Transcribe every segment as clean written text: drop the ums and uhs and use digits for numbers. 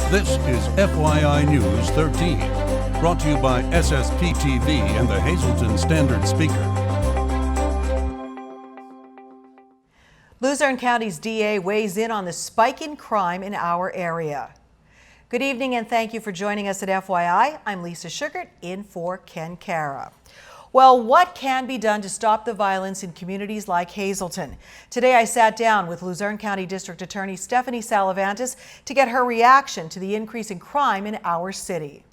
This is FYI News 13, brought to you by SSPTV and the Hazleton Standard Speaker. Luzerne County's DA weighs in on the spike in crime in our area. Good evening and thank you for joining us at FYI. I'm Lisa Sugart in for Ken Cara. Well, what can be done to stop the violence in communities like Hazleton? Today I sat down with Luzerne County District Attorney Stephanie Salavantis to get her reaction to the increase in crime in our city.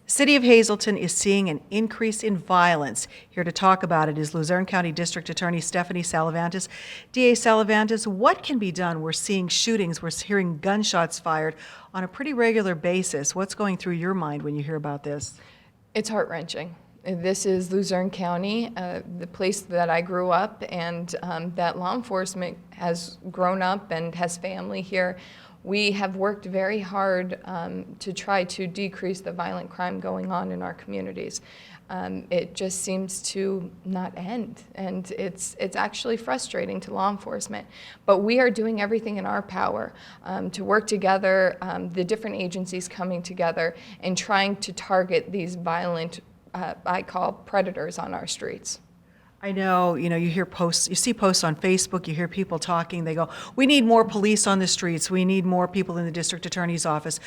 The city of Hazleton is seeing an increase in violence. Here to talk about it is Luzerne County District Attorney Stephanie Salavantis. DA Salavantis, what can be done? We're seeing shootings, we're hearing gunshots fired on a pretty regular basis. What's going through your mind when you hear about this? It's heart-wrenching. This is Luzerne County, the place that I grew up, and that law enforcement has grown up and has family here. We have worked very hard to try to decrease the violent crime going on in our communities. It just seems to not end, and it's actually frustrating to law enforcement. But we are doing everything in our power to work together, the different agencies coming together and trying to target these violent I call predators on our streets. I know, you hear posts, you see posts on Facebook, you hear people talking, they go, we need more police on the streets, we need more people in the district attorney's office.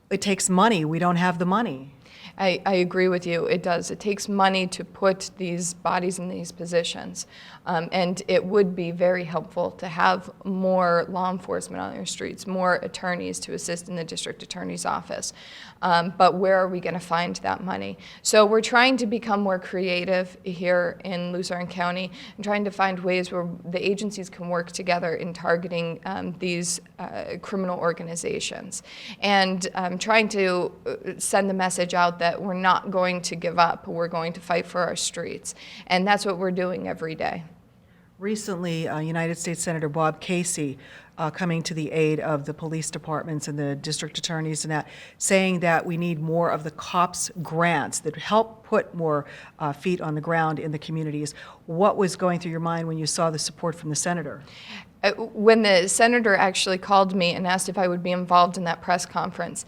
It takes money, we don't have the money. I agree with you, it does. It takes money to put these bodies in these positions. And it would be very helpful to have more law enforcement on our streets, more attorneys to assist in the district attorney's office. But where are we going to find that money? So we're trying to become more creative here in Luzerne County and trying to find ways where the agencies can work together in targeting these criminal organizations. And trying to send the message out that we're not going to give up, we're going to fight for our streets. And that's what we're doing every day. Recently, United States Senator Bob Casey coming to the aid of the police departments and the district attorneys and that, saying that we need more of the cops grants that help put more feet on the ground in the communities. What was going through your mind when you saw the support from the senator? When the senator actually called me and asked if I would be involved in that press conference,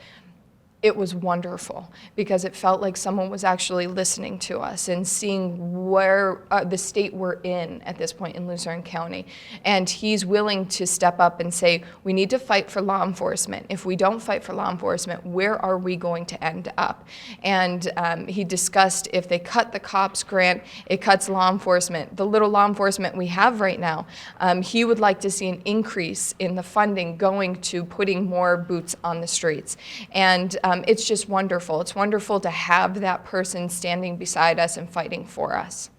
it was wonderful because it felt like someone was actually listening to us and seeing where the state we're in at this point in Luzerne County. And he's willing to step up and say, we need to fight for law enforcement. If we don't fight for law enforcement, where are we going to end up? And he discussed if they cut the cops grant, it cuts law enforcement. The little law enforcement we have right now, he would like to see an increase in the funding going to putting more boots on the streets. And it's just wonderful. It's wonderful to have that person standing beside us and fighting for us.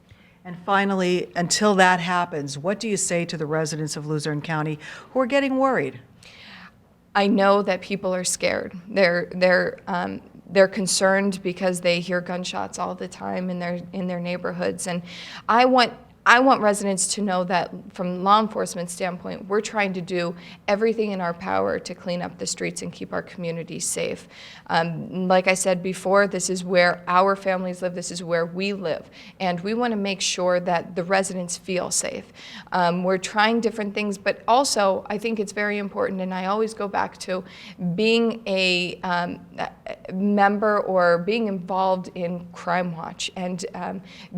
And finally, until that happens, what do you say to the residents of Luzerne County who are getting worried? I know that people are scared. They're concerned because they hear gunshots all the time in their neighborhoods, and I want residents to know that from law enforcement standpoint, we're trying to do everything in our power to clean up the streets and keep our communities safe. Like I said before, this is where our families live, this is where we live, and we want to make sure that the residents feel safe. We're trying different things, but also I think it's very important, and I always go back to being a member or being involved in Crime Watch and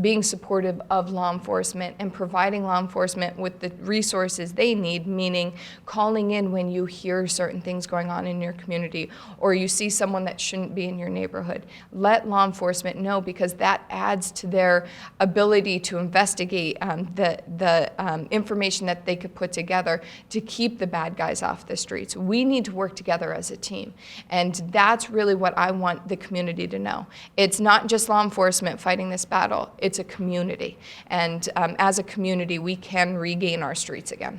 being supportive of law enforcement and providing law enforcement with the resources they need, meaning calling in when you hear certain things going on in your community or you see someone that shouldn't be in your neighborhood. Let law enforcement know because that adds to their ability to investigate the information that they could put together to keep the bad guys off the streets. We need to work together as a team, and that's really what I want the community to know. It's not just law enforcement fighting this battle, it's a community. And as a community, we can regain our streets again.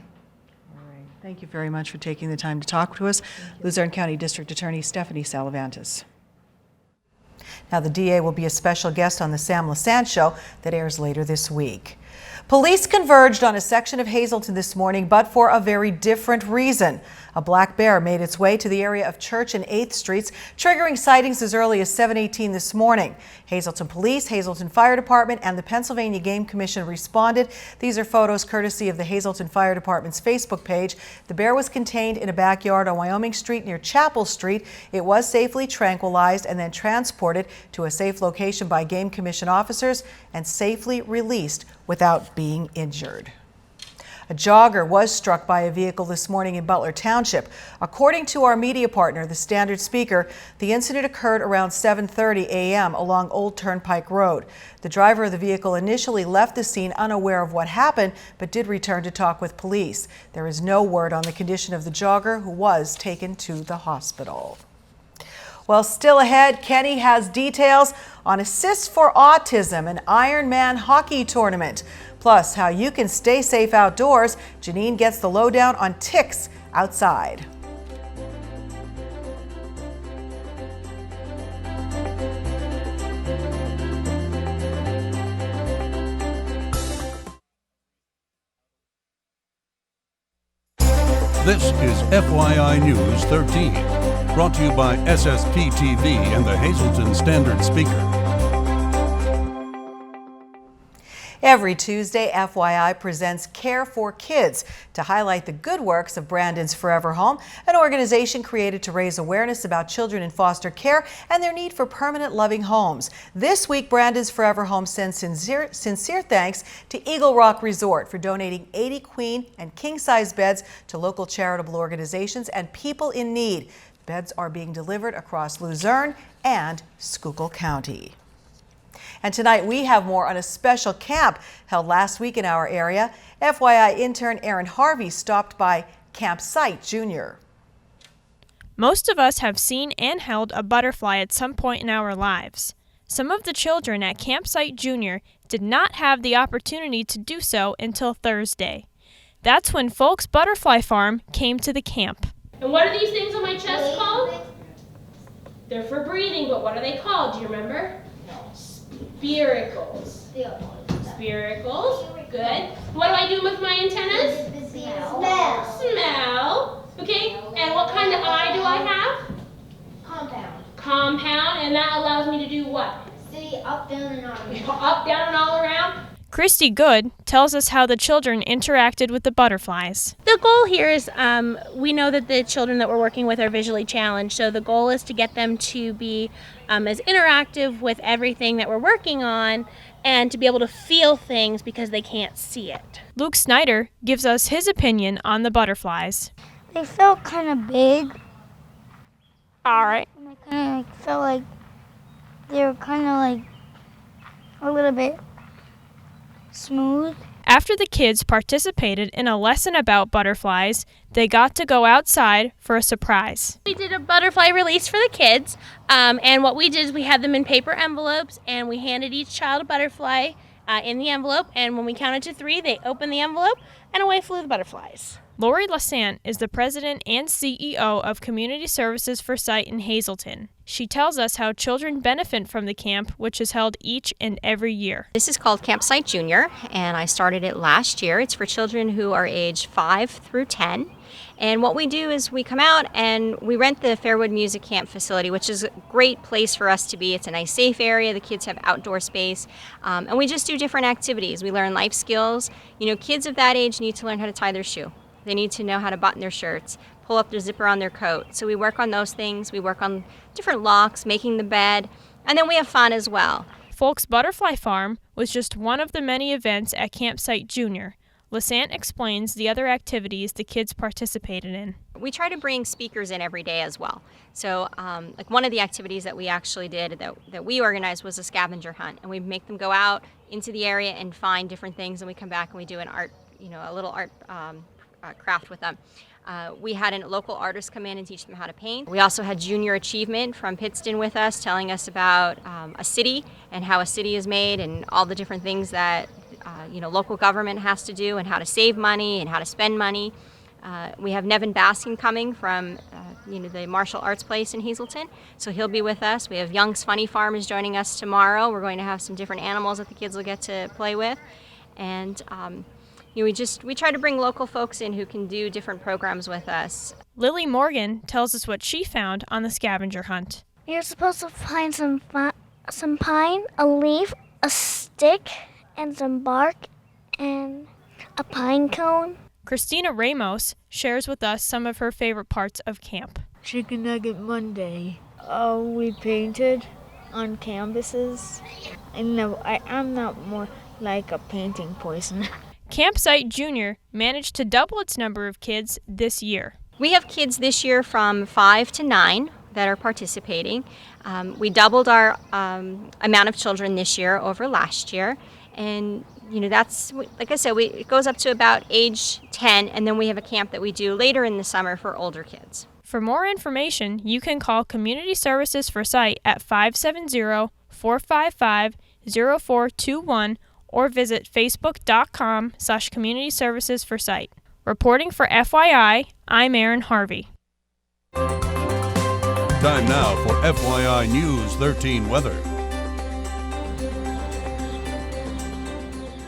All right. Thank you very much for taking the time to talk to us. Luzerne County District Attorney Stephanie Salavantis. Now, the DA will be a special guest on the Sam Lassant Show that airs later this week. Police converged on a section of Hazleton this morning, but for a very different reason. A black bear made its way to the area of Church and 8th Streets, triggering sightings as early as 7:18 this morning. Hazleton Police, Hazleton Fire Department, and the Pennsylvania Game Commission responded. These are photos courtesy of the Hazleton Fire Department's Facebook page. The bear was contained in a backyard on Wyoming Street near Chapel Street. It was safely tranquilized and then transported to a safe location by Game Commission officers and safely released without being injured. A jogger was struck by a vehicle this morning in Butler Township. According to our media partner, the Standard Speaker, the incident occurred around 7:30 a.m. along Old Turnpike Road. The driver of the vehicle initially left the scene unaware of what happened, but did return to talk with police. There is no word on the condition of the jogger, who was taken to the hospital. Well, still ahead, Kenny has details on Assists for Autism, an Ironman hockey tournament. Plus, how you can stay safe outdoors. Janine gets the lowdown on ticks outside. This is FYI News 13, brought to you by SSPTV and the Hazleton Standard Speaker. Every Tuesday, FYI presents Care for Kids to highlight the good works of Brandon's Forever Home, an organization created to raise awareness about children in foster care and their need for permanent loving homes. This week, Brandon's Forever Home sends sincere thanks to Eagle Rock Resort for donating 80 queen and king-size beds to local charitable organizations and people in need. Beds are being delivered across Luzerne and Schuylkill County. And tonight we have more on a special camp held last week in our area. FYI intern Aaron Harvey stopped by Campsite Junior. Most of us have seen and held a butterfly at some point in our lives. Some of the children at Campsite Junior did not have the opportunity to do so until Thursday. That's when Folks Butterfly Farm came to the camp. And what are these things on my chest called? They're for breathing, but what are they called? Do you remember? Spiracles. Spiracles. Good. What do I do with my antennas? Smell. Smell. Okay. And what kind of eye do I have? Compound. Compound. And that allows me to do what? See up, down, and all around. Up, down, and all around. Christy Good tells us how the children interacted with the butterflies. The goal here is we know that the children that we're working with are visually challenged, so the goal is to get them to be as interactive with everything that we're working on and to be able to feel things because they can't see it. Luke Snyder gives us his opinion on the butterflies. They felt kind of big. All right. And I kind of felt like they were kind of like a little bit smooth. After the kids participated in a lesson about butterflies, they got to go outside for a surprise. We did a butterfly release for the kids, and what we did is we had them in paper envelopes, and we handed each child a butterfly in the envelope, and when we counted to 3, they opened the envelope, and away flew the butterflies. Lori Lassant is the president and CEO of Community Services for Sight in Hazleton. She tells us how children benefit from the camp, which is held each and every year. This is called Campsite Junior, and I started it last year. It's for children who are age 5 through 10. And what we do is we come out and we rent the Fairwood Music Camp facility, which is a great place for us to be. It's a nice, safe area. The kids have outdoor space. And we just do different activities. We learn life skills. You know, kids of that age need to learn how to tie their shoe. They need to know how to button their shirts, pull up their zipper on their coat. So we work on those things. We work on different locks, making the bed, and then we have fun as well. Folks Butterfly Farm was just one of the many events at Campsite Junior. Lassant explains the other activities the kids participated in. We try to bring speakers in every day as well. So like one of the activities that we actually did that we organized was a scavenger hunt, and we make them go out into the area and find different things, and we come back and we do an art, a little art craft with them. We had a local artist come in and teach them how to paint. We also had Junior Achievement from Pittston with us, telling us about a city and how a city is made and all the different things that local government has to do and how to save money and how to spend money. We have Nevin Baskin coming from the martial arts place in Hazleton, so he'll be with us. We have Young's Funny Farm is joining us tomorrow. We're going to have some different animals that the kids will get to play with. And we try to bring local folks in who can do different programs with us. Lily Morgan tells us what she found on the scavenger hunt. You're supposed to find some pine, a leaf, a stick, and some bark, and a pine cone. Christina Ramos shares with us some of her favorite parts of camp. Chicken Nugget Monday. We painted on canvases. I'm not more like a painting person. Campsite Junior managed to double its number of kids this year. We have kids this year from 5 to 9 that are participating. We doubled our amount of children this year over last year. And that's, like I said, it goes up to about age 10, and then we have a camp that we do later in the summer for older kids. For more information, you can call Community Services for Sight at 570-455-0421 or visit facebook.com/Community Services for Sight. Reporting for FYI, I'm Erin Harvey. Time now for FYI News 13 weather.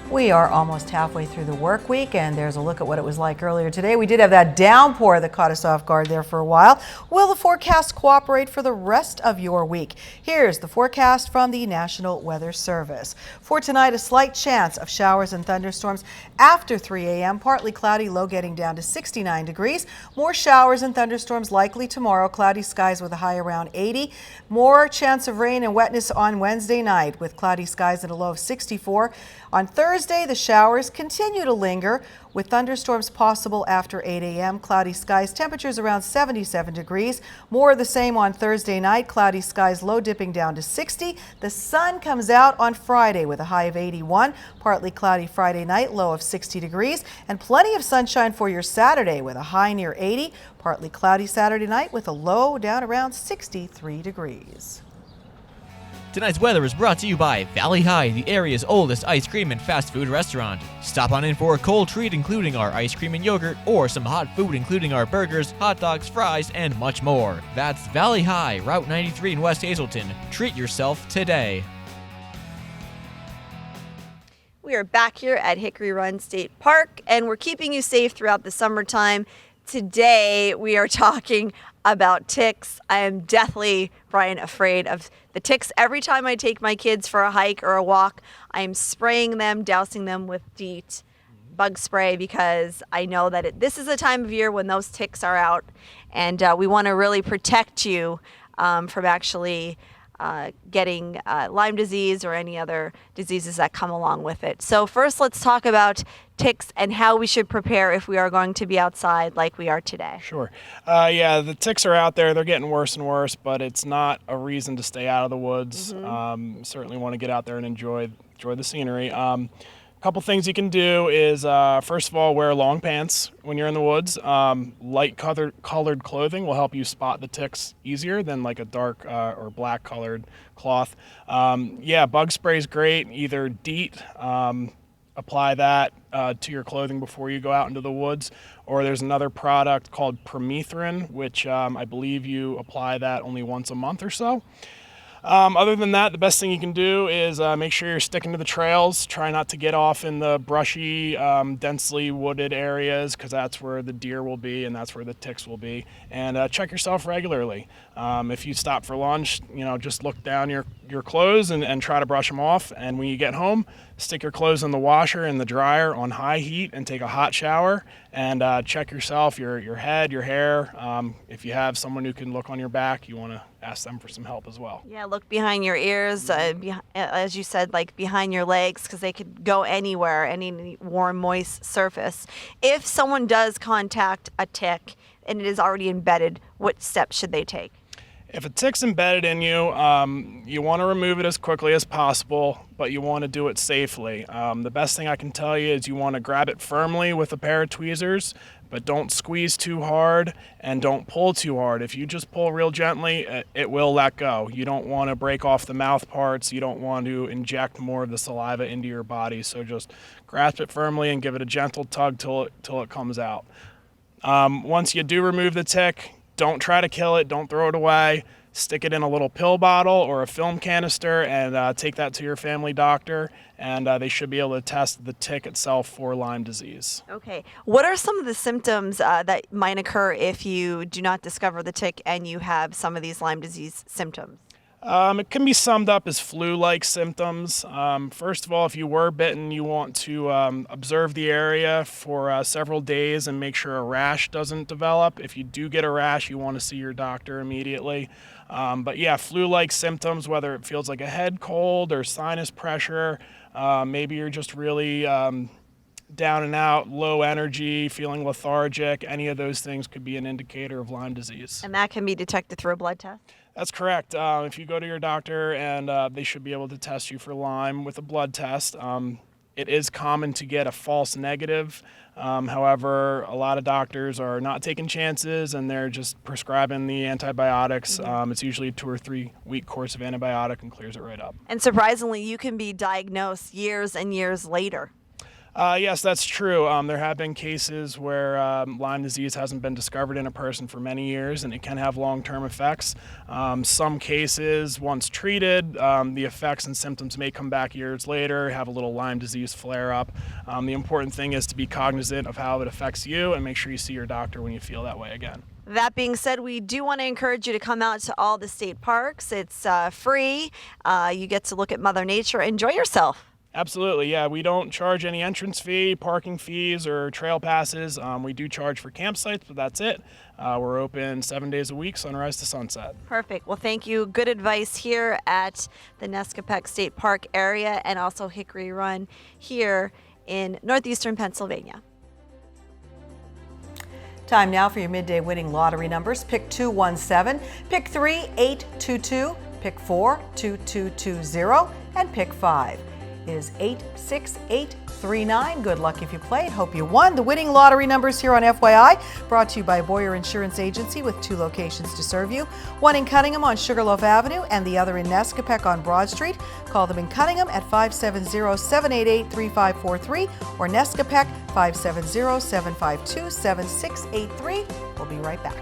We are almost halfway through the work week, and there's a look at what it was like earlier today. We did have that downpour that caught us off guard there for a while. Will the forecast cooperate for the rest of your week? Here's the forecast from the National Weather Service. For tonight, a slight chance of showers and thunderstorms after 3 a.m. Partly cloudy, low getting down to 69 degrees. More showers and thunderstorms likely tomorrow. Cloudy skies with a high around 80. More chance of rain and wetness on Wednesday night with cloudy skies at a low of 64. On Thursday, the showers continue to linger with thunderstorms possible after 8 a.m. Cloudy skies, temperatures around 77 degrees. More of the same on Thursday night. Cloudy skies, low dipping down to 60. The sun comes out on Friday with a high of 81. Partly cloudy Friday night, low of 60 degrees. And plenty of sunshine for your Saturday with a high near 80. Partly cloudy Saturday night with a low down around 63 degrees. Tonight's weather is brought to you by Valley High, the area's oldest ice cream and fast food restaurant. Stop on in for a cold treat including our ice cream and yogurt, or some hot food including our burgers, hot dogs, fries, and much more. That's Valley High, Route 93 in West Hazelton. Treat yourself today. We are back here at Hickory Run State Park, and we're keeping you safe throughout the summertime. Today we are talking about ticks. I am deathly, Brian, afraid of the ticks. Every time I take my kids for a hike or a walk, I am spraying them, dousing them with DEET bug spray, because I know that this is a time of year when those ticks are out, and we want to really protect you from actually getting Lyme disease or any other diseases that come along with it. So first, let's talk about ticks and how we should prepare if we are going to be outside like we are today. Sure. Yeah, the ticks are out there. They're getting worse and worse, but it's not a reason to stay out of the woods. Certainly want to get out there and enjoy the scenery. A couple things you can do is, first of all, wear long pants when you're in the woods. Light colored clothing will help you spot the ticks easier than like a dark or black colored cloth. Yeah, bug spray is great. Either DEET, apply that to your clothing before you go out into the woods, or there's another product called permethrin, which I believe you apply that only once a month or so. Other than that, the best thing you can do is make sure you're sticking to the trails. Try not to get off in the brushy, densely wooded areas, because that's where the deer will be and that's where the ticks will be. And check yourself regularly. If you stop for lunch, just look down your clothes and try to brush them off. And when you get home, stick your clothes in the washer and the dryer on high heat and take a hot shower, and check yourself, your head, your hair. If you have someone who can look on your back, you want to ask them for some help as well. Yeah, look behind your ears, as you said, like behind your legs, because they could go anywhere, any warm, moist surface. If someone does contact a tick and it is already embedded, what steps should they take? If a tick's embedded in you, you want to remove it as quickly as possible, but you want to do it safely. The best thing I can tell you is you want to grab it firmly with a pair of tweezers, but don't squeeze too hard and don't pull too hard. If you just pull real gently, it will let go. You don't want to break off the mouth parts. You don't want to inject more of the saliva into your body. So just grasp it firmly and give it a gentle tug till it comes out. Once you do remove the tick, don't try to kill it. Don't throw it away. stick it in a little pill bottle or a film canister and take that to your family doctor, and they should be able to test the tick itself for Lyme disease. Okay. What are some of the symptoms that might occur if you do not discover the tick and you have some of these Lyme disease symptoms? It can be summed up as flu-like symptoms. First of all, if you were bitten, you want to observe the area for several days and make sure a rash doesn't develop. If you do get a rash, you want to see your doctor immediately. But yeah, flu-like symptoms, whether it feels like a head cold or sinus pressure, maybe you're just really down and out, low energy, feeling lethargic, any of those things could be an indicator of Lyme disease. And that can be detected through a blood test? That's correct. If you go to your doctor, and they should be able to test you for Lyme with a blood test. It is common to get a false negative. However, a lot of doctors are not taking chances and they're just prescribing the antibiotics. It's usually a 2 or 3 week course of antibiotic and clears it right up. And surprisingly, you can be diagnosed years and years later. Yes, that's true. There have been cases where Lyme disease hasn't been discovered in a person for many years, and it can have long-term effects. Some cases, once treated, the effects and symptoms may come back years later, have a little Lyme disease flare-up. The important thing is to be cognizant of how it affects you and make sure you see your doctor when you feel that way again. That being said, we do want to encourage you to come out to all the state parks. It's free. You get to look at Mother Nature. Enjoy yourself. Absolutely, yeah. We don't charge any entrance fee, parking fees, or trail passes. We do charge for campsites, but that's it. We're open 7 days a week, sunrise to sunset. Perfect. Well, thank you. Good advice here at the Nescopeck State Park area and also Hickory Run here in northeastern Pennsylvania. Time now for your midday winning lottery numbers. Pick 217, pick 3 822, pick 4 2220, and pick 5 is 86839. Good luck if you played. Hope you won. The winning lottery numbers here on FYI, brought to you by Boyer Insurance Agency with 2 locations to serve you. One in Cunningham on Sugarloaf Avenue and the other in Nescopeck on Broad Street. Call them in Cunningham at 570-788-3543 or Nescopeck 570-752-7683. We'll be right back.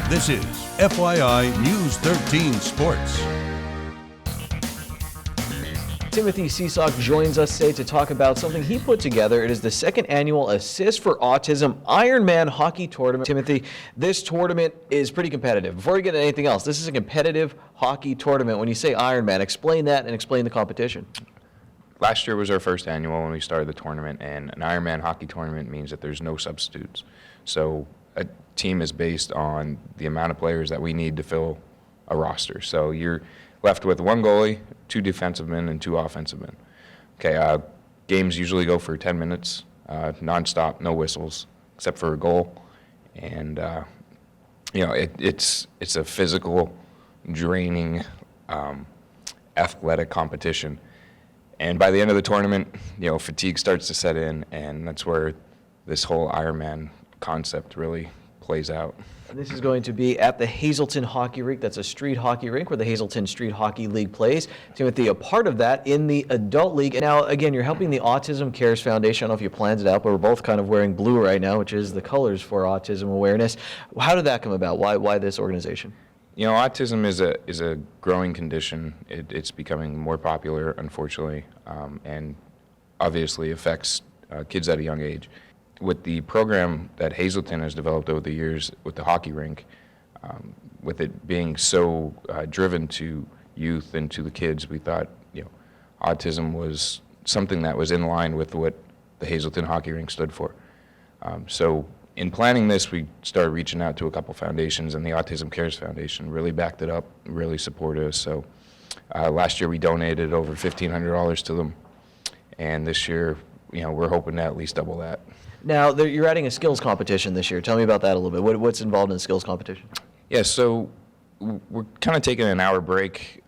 This is FYI News 13 Sports. Timothy Seesock joins us today to talk about something he put together. It is the 2nd annual Assist for Autism Ironman Hockey Tournament. Timothy, this tournament is pretty competitive. Before we get into anything else, this is a competitive hockey tournament. When you say Ironman, explain that and explain the competition. Last year was our first annual when we started the tournament, and an Ironman hockey tournament means that there's no substitutes. So a team is based on the amount of players that we need to fill a roster. So you're left with 1 goalie, 2 defensive men, and 2 offensive men. Okay, games usually go for 10 minutes, nonstop, no whistles, except for a goal. And it's a physical, draining, athletic competition. And by the end of the tournament, fatigue starts to set in, and that's where this whole Ironman concept really plays out. And this is going to be at the Hazelton Hockey Rink. That's a street hockey rink where the Hazelton Street Hockey League plays. Timothy, a part of that in the Adult League. And now, again, you're helping the Autism Cares Foundation. I don't know if you planned it out, but we're both kind of wearing blue right now, which is the colors for autism awareness. How did that come about? Why this organization? Autism is a growing condition. It's becoming more popular, unfortunately, and obviously affects kids at a young age. With the program that Hazelton has developed over the years with the hockey rink, with it being so driven to youth and to the kids, we thought autism was something that was in line with what the Hazelton hockey rink stood for. So in planning this, we started reaching out to a couple foundations, and the Autism Cares Foundation really backed it up, really supported us. So last year we donated over $1,500 to them, and this year we're hoping to at least double that. Now, you're adding a skills competition this year. Tell me about that a little bit. What's involved in the skills competition? Yeah, so we're kind of taking an hour break.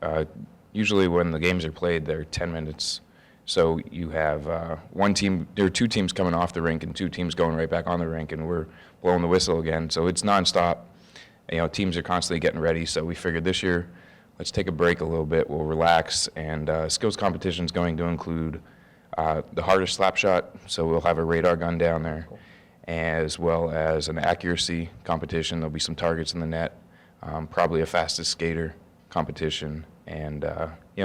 Usually when the games are played, they're 10 minutes. So you have one team, there are 2 teams coming off the rink and 2 teams going right back on the rink, and we're blowing the whistle again. So it's nonstop. Teams are constantly getting ready. So we figured this year, let's take a break a little bit. We'll relax, and skills competition is going to include the hardest slap shot, so we'll have a radar gun down there. as well as an accuracy competition. There'll be some targets in the net, probably a fastest skater competition, and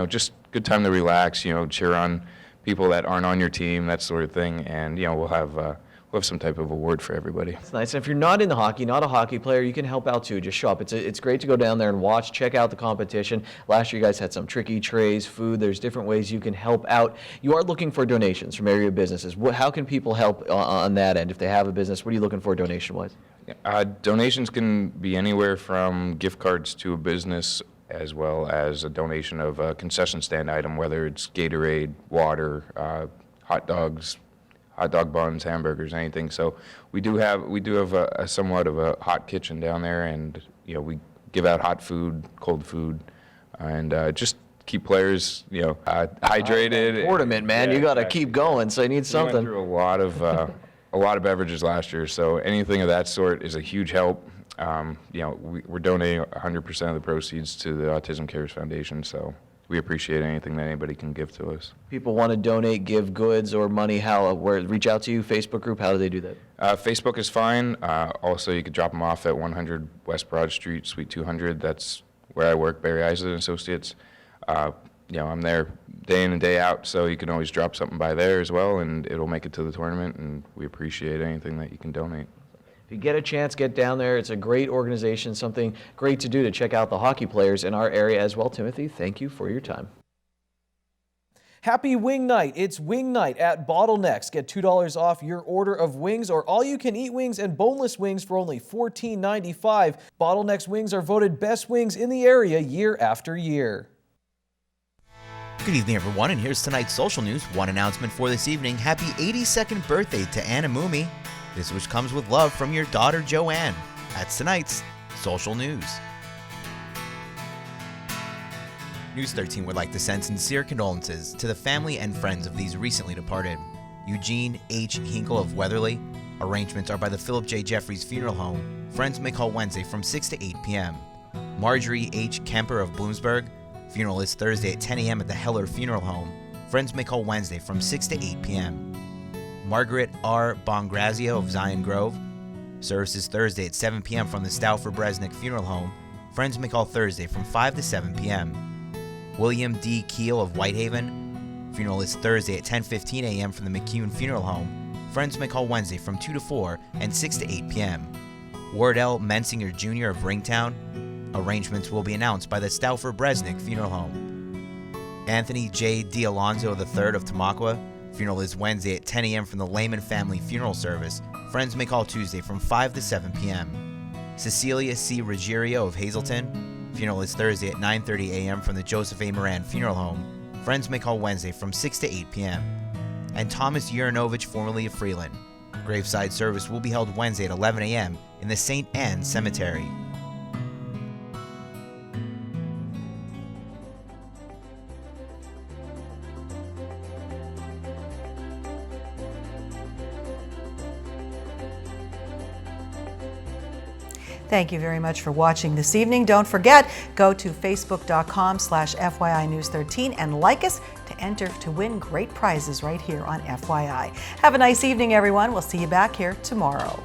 just good time to relax, cheer on people that aren't on your team, that sort of thing, and we'll have some type of award for everybody. It's nice. And if you're not into hockey, not a hockey player, you can help out too. Just show up. It's great to go down there and watch, check out the competition. Last year you guys had some tricky trays, food. There's different ways you can help out. You are looking for donations from area businesses. How can people help on that end? If they have a business, what are you looking for donation-wise? Donations can be anywhere from gift cards to a business, as well as a donation of a concession stand item, whether it's Gatorade, water, hot dogs, hot dog buns, hamburgers, anything. So we do have a somewhat of a hot kitchen down there, and we give out hot food, cold food, and just keep players hydrated. Ornament, man, you got to keep going. So you need something. We went through a lot of beverages last year, so anything of that sort is a huge help. We're donating 100% of the proceeds to the Autism Cares Foundation, so we appreciate anything that anybody can give to us. People want to donate, give goods or money, reach out to you, Facebook group, how do they do that? Facebook is fine. Also, you could drop them off at 100 West Broad Street, Suite 200. That's where I work, Barry Eisler & Associates. I'm there day in and day out, so you can always drop something by there as well, and it'll make it to the tournament, and we appreciate anything that you can donate. If you get a chance, get down there. It's a great organization, something great to do to check out the hockey players in our area as well. Timothy, thank you for your time. Happy Wing Night. It's Wing Night at Bottlenecks. Get $2 off your order of wings or all-you-can-eat wings and boneless wings for only $14.95. Bottlenecks wings are voted best wings in the area year after year. Good evening, everyone, and here's tonight's social news. One announcement for this evening. Happy 82nd birthday to Anna Mumi. This wish comes with love from your daughter, Joanne. That's tonight's social news. News 13 would like to send sincere condolences to the family and friends of these recently departed. Eugene H. Hinkle of Weatherly. Arrangements are by the Philip J. Jeffries Funeral Home. Friends may call Wednesday from 6 to 8 p.m. Marjorie H. Kemper of Bloomsburg. Funeral is Thursday at 10 a.m. at the Heller Funeral Home. Friends may call Wednesday from 6 to 8 p.m. Margaret R. Bongrazio of Zion Grove. Service is Thursday at 7 p.m. from the Stauffer Bresnik Funeral Home. Friends may call Thursday from 5 to 7 p.m. William D. Keel of Whitehaven. Funeral is Thursday at 10:15 a.m. from the McCune Funeral Home. Friends may call Wednesday from 2 to 4 and 6 to 8 p.m. Wardell Mensinger Jr. of Ringtown. Arrangements will be announced by the Stauffer Bresnik Funeral Home. Anthony J. D'Alonzo III of Tamaqua. Funeral is Wednesday at 10 a.m. from the Lehman Family Funeral Service. Friends may call Tuesday from 5 to 7 p.m. Cecilia C. Ruggiero of Hazleton. Funeral is Thursday at 9:30 a.m. from the Joseph A. Moran Funeral Home. Friends may call Wednesday from 6 to 8 p.m. And Thomas Urinovich, formerly of Freeland. Graveside service will be held Wednesday at 11 a.m. in the St. Anne Cemetery. Thank you very much for watching this evening. Don't forget, go to facebook.com/FYI News 13 and like us to enter to win great prizes right here on FYI. Have a nice evening, everyone. We'll see you back here tomorrow.